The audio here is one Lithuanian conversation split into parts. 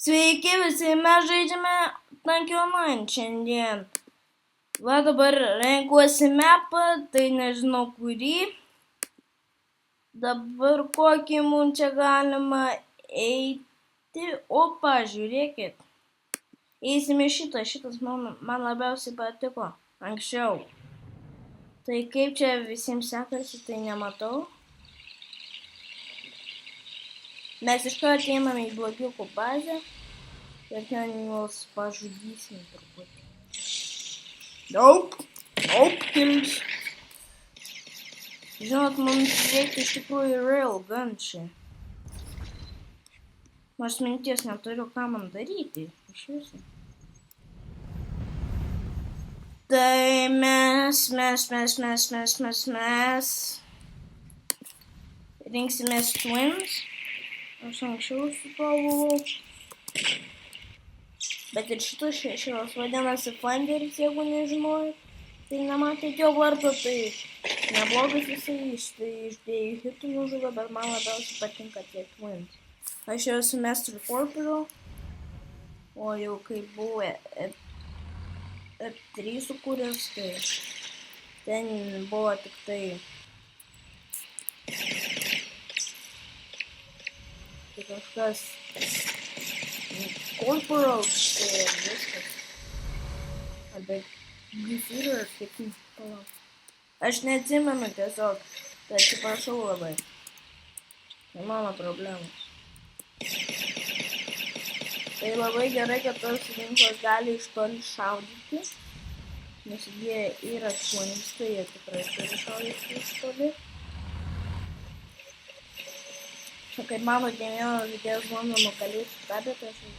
Sveiki visi, mes žaidžiame Tanki Online šiandien. Va dabar renkuosi mapą, tai nežinau kurį. Dabar kokį mums čia galima eiti. Opa, žiūrėkit. Eisime šitą, šitas man labiausiai patiko anksčiau. Tai kaip čia visiems sekasi, tai nematau. Mes iš karto atėjame į blogiukų bazę ir ten juos pažudysim truputį. Nope, kills. Žinot, mums reikia iš tikrųjų railgun čia. Nors minties neturiu, ką man daryti iš viso. Tai mes rinksimės twins. Aš anksčiau su to buvau. Bet ir šios vadinasi Flanderis, jeigu nežinojai. Tai nematėt jo vardo, tai neblogas jisai iš dviejų hitų nužudo, bet man labiausiai patinka tie twins. Aš jau esu Master Corporal, o jau kai buvo F3 sukūręs, tai ten buvo tik tai kažkas Corporal, tai viskas. Arba Geezer, kaip palauk. Aš neatsimenu tiesiog, tai atsiprašau labai. Tai mano problemos. Tai labai gerai, kad tos ginklas gali iš toli šaudyti. Nes jie yra šunys, tai jie tikrai turi šaudyti iš toli. Čia kaip mano vieno video žmonių nukalėti stabė, tai aš jau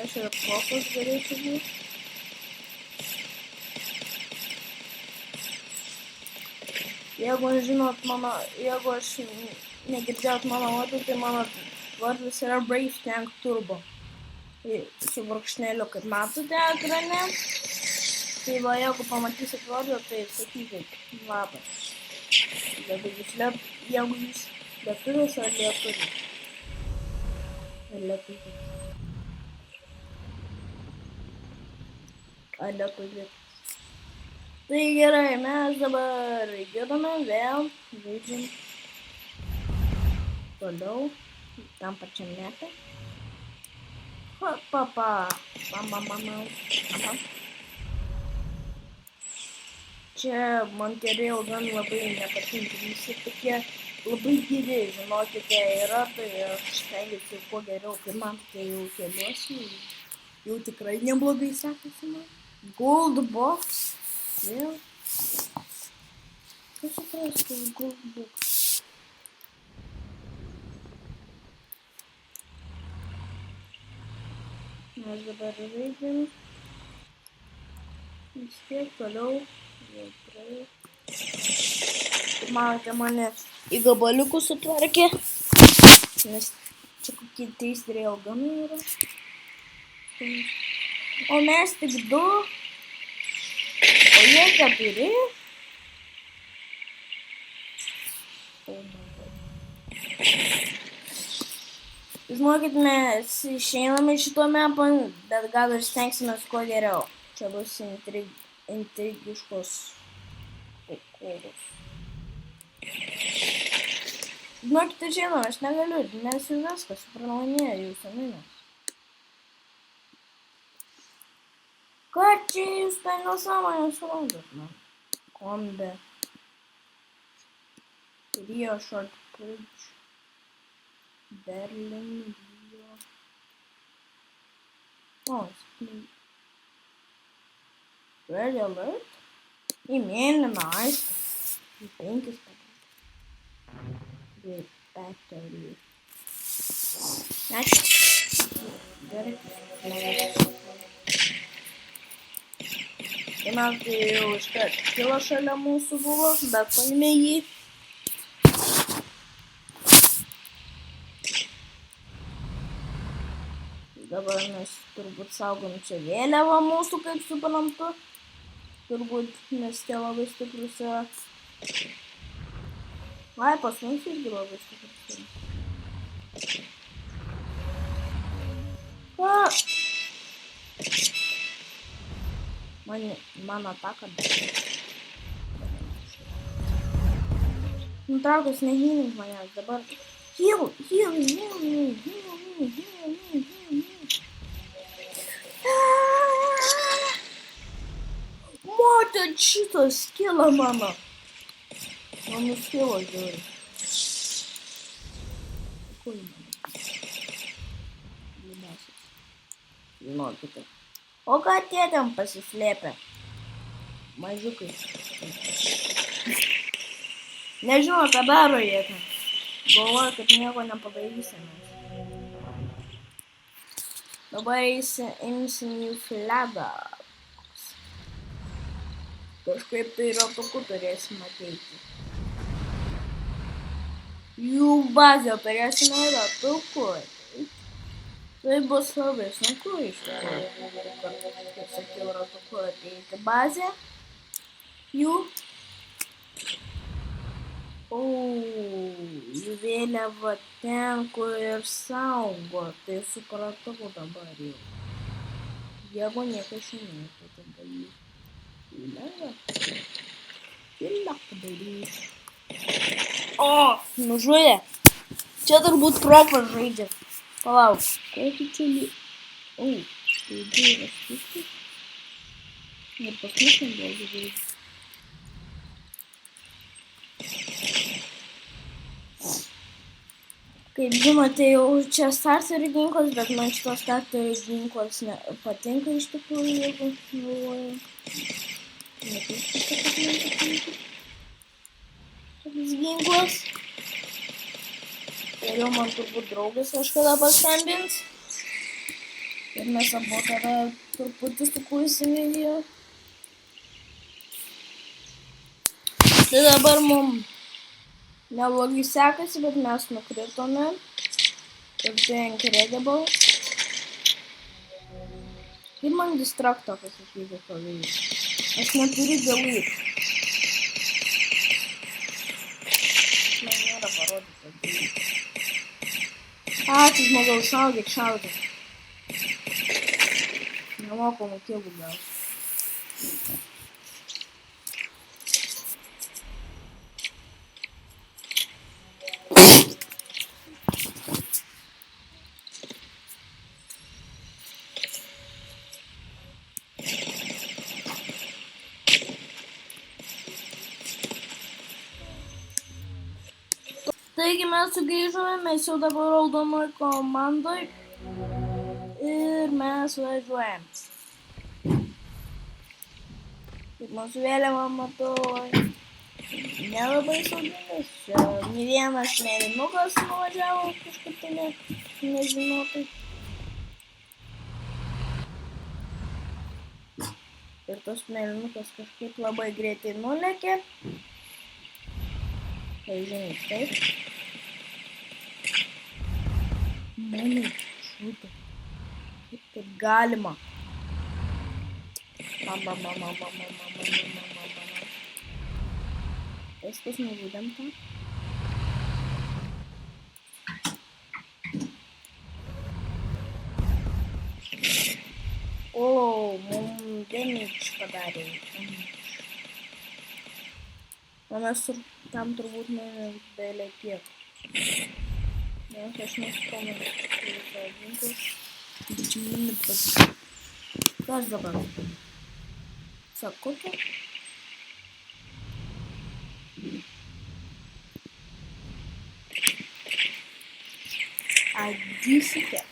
aš ir fokus galėčiau būti. Jeigu žinot mano, jeigu aš negirdėjot mano vardą, tai mano vardas yra Brave Tank Turbo. Su brūkšneliu, kaip matote ekrane. Tai va, jeigu pamatysit vardą, tai sakykit labas. Jeigu jūs lietuvis ar lietuvis. Ar lietuvis. Ar lietuvis. Tai gerai, mes dabar judame vėl, žaidžiam toliau, tam pačiam metą. Čia man tie railgun labai nepatinka, visi tokie labai geri, žinokite, yra, tai aš stengiuosi kuo geriau, kai man tai jau keliuosi, jau tikrai neblogai sekasi man. Gold box, vėl. Kas supras, tai gold box. Mes dabar žaidžiam. Vis tiek toliau. Ir manote, mane į gabaliukus sutvarkė, nes čia kokie 3 railgunai yra. O mes tik 2, o jie 4. Žinokit, mes išeiname šito mapą, bet gal ir stengsimės kuo geriau. Čia bus intrigiškos kovos. Žinokite, žinoma, aš negaliu, nes jau viskas pralaimėjo jūsų minės. Ką čia jūs tai nesąmonę surandat, man? Kombe. Rio Short Bridge. Berlin, Rio. O, split. Red alert? Į mėlyną, aišku. Į 5 padaryti. Į battery. Ačiū. Gerai. Tai man tai jau iškart kilo šalia mūsų buvo, bet paėmė jį. Dabar mes turbūt saugom čia vėliavą mūsų, kaip suprantu. Turbūt, nes tie labai stiprus yra. Ai, pas mus irgi labai stiprus. Ką? Man ataka. Nutraukus nehylink manęs dabar. Heal. Matot šitą skilą mano. Man nuskilo žiūri. Kur mano? Liūdėsis. Žinokite. O ką tie ten pasislėpė? Mažiukai. Nežinau, ką daro jie ten. Galvoju, kad nieko nepadarysime. Dabar imsim jų flegą. Kažkaip tai ratuku turėsime ateiti. Jų bazę turėsime ratuku ateiti. Tai bus labai sunku iš tikrųjų. Kaip sakiau, ratuku ateiti bazę. Jų jų vėliava ten, kur ir saugo. Tai supratau dabar jau. Jeigu niekas šiandien, tai tada jų Killa padarys. O, nužudė. Čia turbūt propas žaidžia. Palauk. Kokį čia tai yra skistis. Ir pas mus nebuvo žaidžia. Kaip žinote, jau čia starterio ginklas, bet man šitos starterio ginklas patinka iš tikrųjų, jeigu galvoju. Toks ginklas. Ir jau man turbūt draugas kažkada paskambins. Ir mes abu tada truputį sukursime jo. Tai dabar mums neblogai sekasi, bet mes nukritome. Ir tai incredible. Kaip man distrakto pasakyti pavyzdį? Aš neturiu dalyk. Man nėra parodyta dalyk. Ačiū žmogaus, šaudyk. Nemokamų kilų gal. Taigi mes sugrįžome, mes jau dabar raudonoj komandoj ir mes važiuojam. Kaip mūsų vėliavą matau, nelabai sauginis, čia nė vienas mėlynukas nuvažiavo kažkaip tai nežinau taip. Ir tas mėlynukas kažkaip labai greitai nulėkė. Tai žinai, taip. Mano šūtė. Kaip taip galima? Mama. Viskas nužudėm tą. O, mums damage padarė. O mes tam turbūt nebėlė tiek. Nes aš nespamenu, tai yra ginklas. Didžiulį padarė. Kas dabar? Sakukė? Adysite.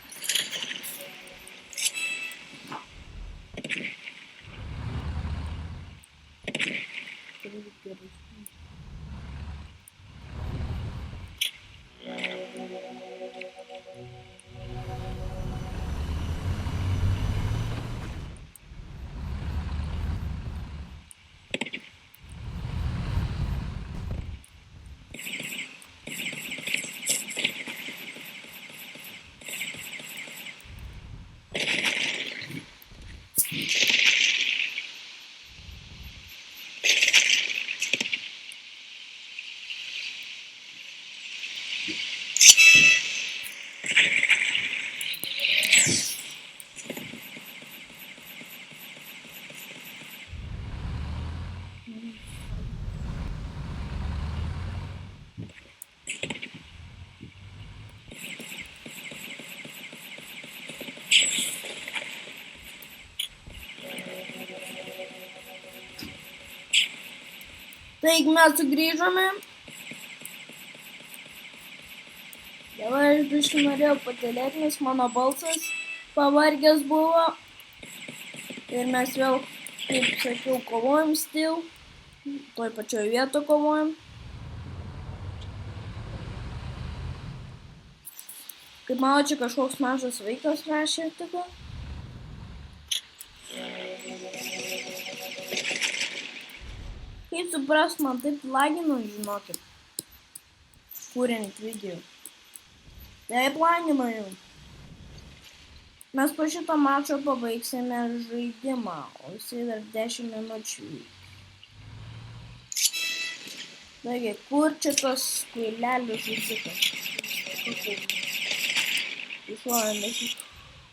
Taigi mes sugrįžome. Dabar aš biškai norėjau patylėti, nes mano balsas pavargęs buvo. Ir mes vėl, kaip sakiau, kovojam still. Toj pačioj vietoj kovojam. Kaip mano čia kažkoks mažas vaikas rašė tik. Kaip suprast, man taip lagino, žinokit, kuriant video. Taip lagino jau. Mes po šito mačo pabaigsime žaidimą, o jisai dar 10 minučių. Taigi, kur čia tas kvailelių žaidikas? Išuojamės.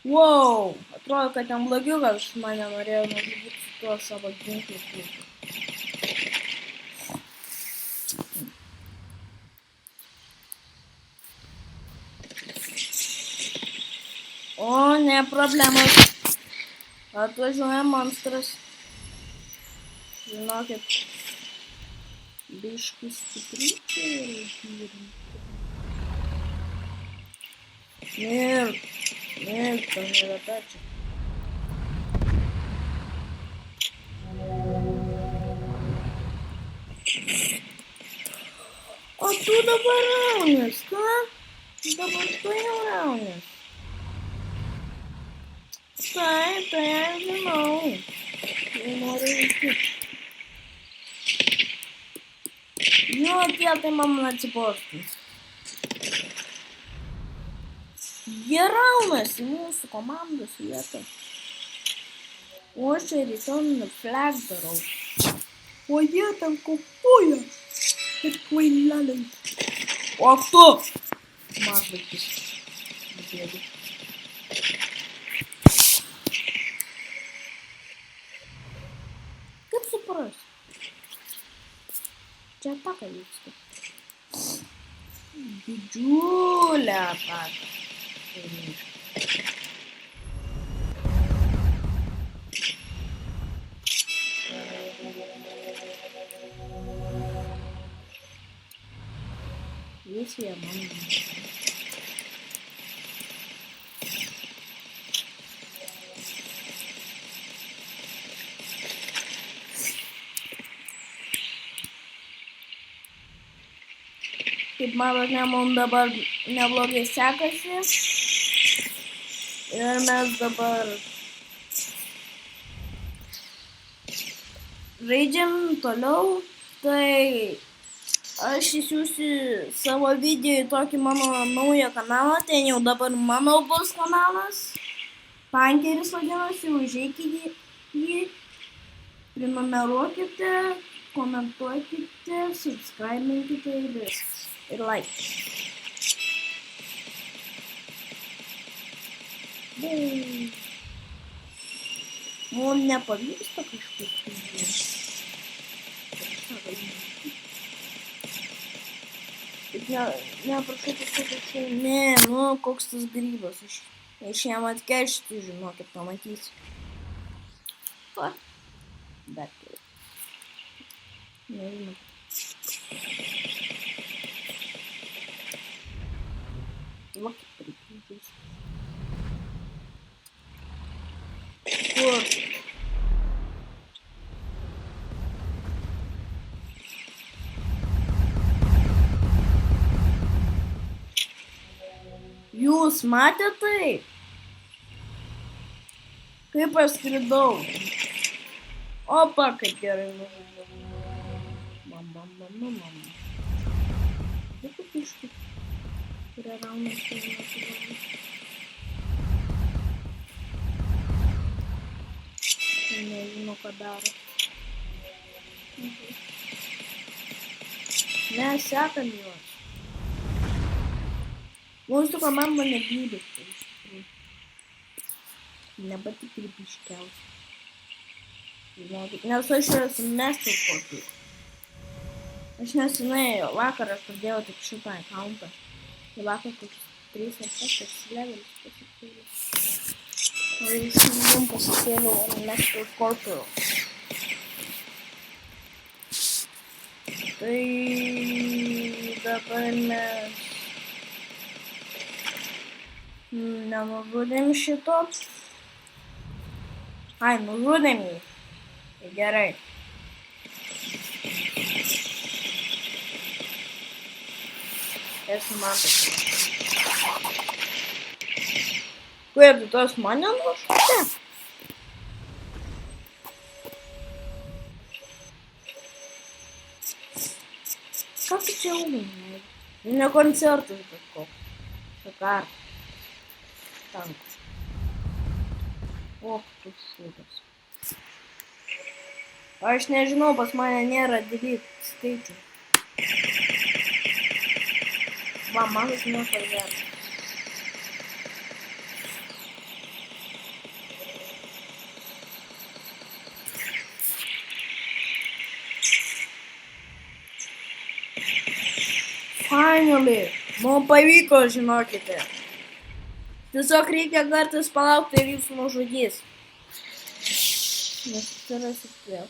Wow, atrodo, kad ten blogiukas mane norėjo nužudyti su tuo savo ginklu. O, ne problemas. Atvažiuoja monstras. Žinokit, biškį stipryti ir žiūrim. Нет, там не задача. Оттуда раунес, ка? Dabar tu jau raunės. Taip, tai aš žinau. Jau noriu eiti. Jo, tie tai man atsiborstų. Jie raunasi mūsų komandos vietą. O aš čia return the flag darau. O jie ten kopuoja. Ir kvaileliai. O tu! Mažvaikis. Bėgu. Kaip supras? Čia ataka vyksta. Didžiulė ataka. Visi jie man. Kaip matote, mums dabar neblogai sekasi. Ir mes dabar žaidžiam toliau. Tai aš įsiųsiu savo video į tokį mano naują kanalą. Ten jau dabar mano bus kanalas. Tankeris vadinasi, užeikite jį. Prenumeruokite, komentuokite, subscribinkite ir viskas. Ir like. Mums nepavyksta kažkaip. Neprašau kažkaip. Ne, nu, koks tas grybas. Aš jam atkeršti, žinokit, pamatysiu. Va. Bet. Nežinau. Va, kaip prikryžius. Kur? Jūs matėte tai? Kaip aš skridau? Opa, kaip gerai nužudžiau. Mama. Kaip iškit? Kurie raunas tai nesugalvoja. Nežinau, ką daro. Mes sekam juos. Mūsų komanda negybiška iš tikrųjų. Ne pati krypiškiausia. Nes aš esu nesau kokį. Aš nesenai vakar aš pradėjau tik šitą accountą. Tai vakar kokius 3 ar 4 levelis pasikėliau. O iš jų pasikėliau nesau kokį. Tai dabar mes nenužudėm šito. Ai, nužudėm jį. Tai gerai. Esu man taip. Kuo tu tos mane nužudė? Ką tu čia ūmai? Ne koncertas bet koks. Šakar. Tankas. O, tu šūdas. Aš nežinau, pas mane nėra delete skaičių. Va, manas nieko geras. Finally! Nu, pavyko, žinokite. Tiesiog reikia kartais palaukti ir jūs nužudys. Nesitarasit vėl.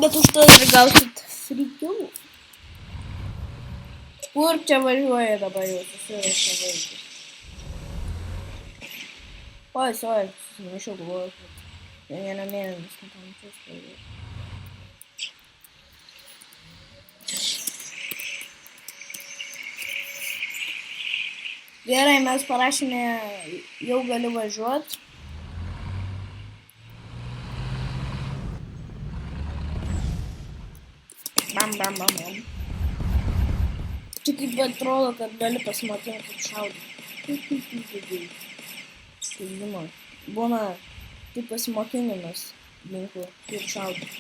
Bet už to dar gausit frikių. Kur čia važiuoja dabar jau susirašę vaikus? Oi, susimašiau galvoju, kad vieną mėnesį netamčius važiuoja. Gerai, mes parašėme, jau gali važiuot. Bam, bam, bam, bam. Čia kaip atrodo, kad gali pasimokinti kaip šaudyti. Kaip žinau, būna taip pasimokinimas ginklų, kaip šaudyti.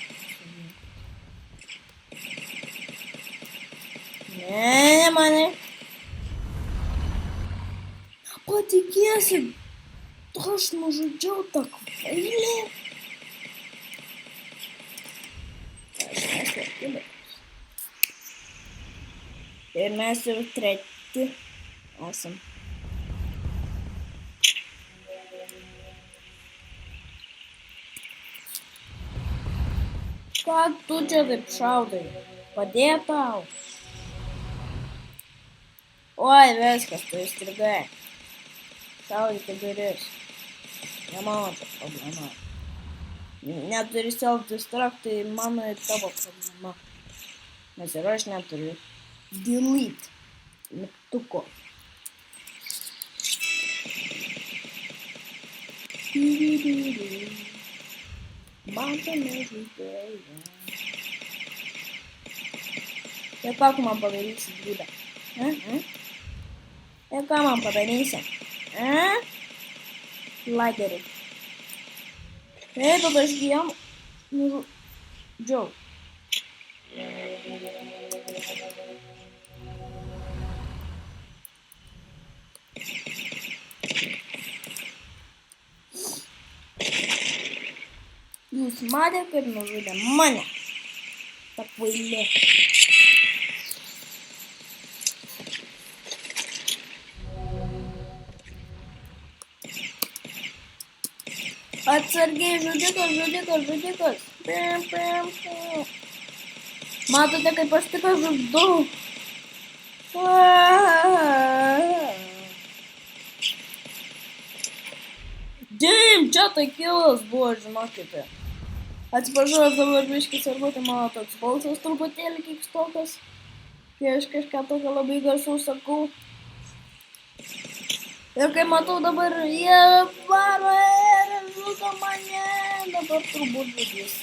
Ne, mane. Patikėsit, aš nužudžiau tą kvailį. Aš neslėpilė. Ir mes jau treti esam. Ką tu čia taip šaudai? Padėk tau. Oi, viskas, tu įstrigai. Šaudyti duris. Ne mano čia problema. Neturi self-destruct, tai mano ir tavo problema. Nes ir aš neturiu delete mygtuko. Matome žaidėją. Ir ką tu man padarysi, gyvybę? Ir ką man padarysi? Lagerį. Bet aš jam nužudžiau. Jūs matėte, kaip nužudė mane. Ta kvailė. Atsargiai, žudikas. Matote, kaip aš tik žudau. Damn, čia tai kilas buvo, žinokite. Atsiprašau, aš dabar biškį sergu, tai mano toks balsas truputėlį kikstokas. Kai aš kažką tokio labai garsaus sakau. Ir kai matau dabar, jie varo ir žudo mane, dabar turbūt žudys.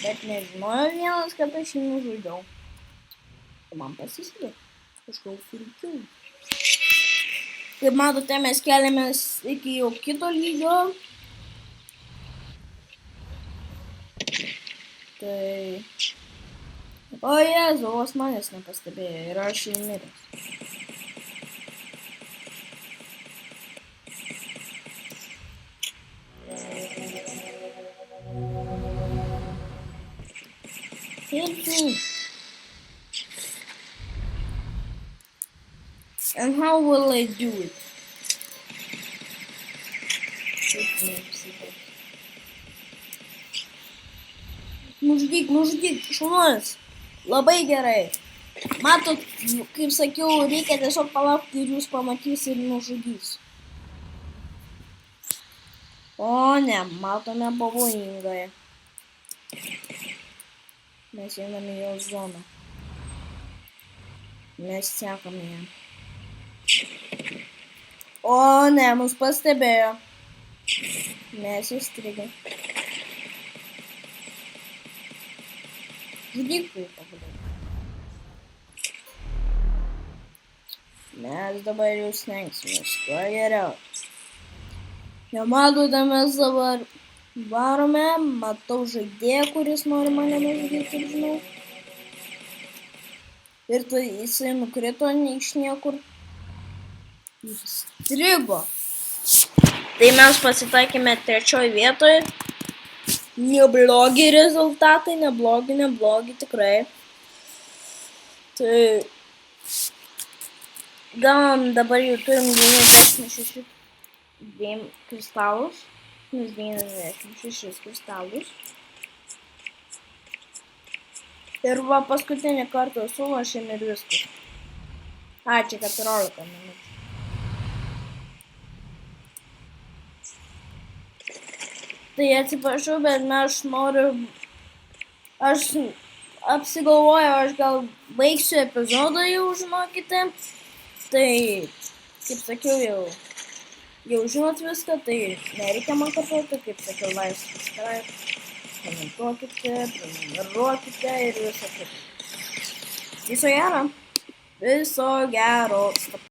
Bet nežinojo vienas, kad aš jį nužudžiau. Man pasisekė. Kažkaip frikiau. Kaip matote, mes keliamės iki jau kito lygio. Tai... O Jėzau, vos manęs nepastebėjo ir aš jį miręs. Hit me. And how will I do it? Hit me. Nužudyk, šunuolis. Labai gerai. Matot, kaip sakiau, reikia tiesiog palaukti ir jūs pamatys ir nužudys. O ne, matome pavojingąją. Mes einame į jo zoną. Mes sekame ją. O ne, mus pastebėjo. Mes įstrigę. Žudyk tai pagaliau. Mes dabar jau stengsimės, kuo geriau. Nematote, mes dabar varome, matau žaidėją, kuris nori mane nužudyti, kaip žinau. Ir tai jisai nukrito iš niekur. Jis strigo. Tai mes pasitaikėme trečioj vietoje. Neblogi rezultatai, neblogi tikrai. Tai gavom dabar jau turim 96 kristalus. 96 kristalus. Ir va paskutinį kartą sulašėm ir viskas. Čia 14 minučių. Tai atsiprašau, bet aš noriu... Aš apsigalvoju, aš gal baigsiu epizodą jau, žinokite. Tai, kaip sakiau, jau žinot viską, tai nereikia man kartuoti, kaip sakiau, subscribe, komentuokite, prenumeruokite ir visą kitą. Viso gero.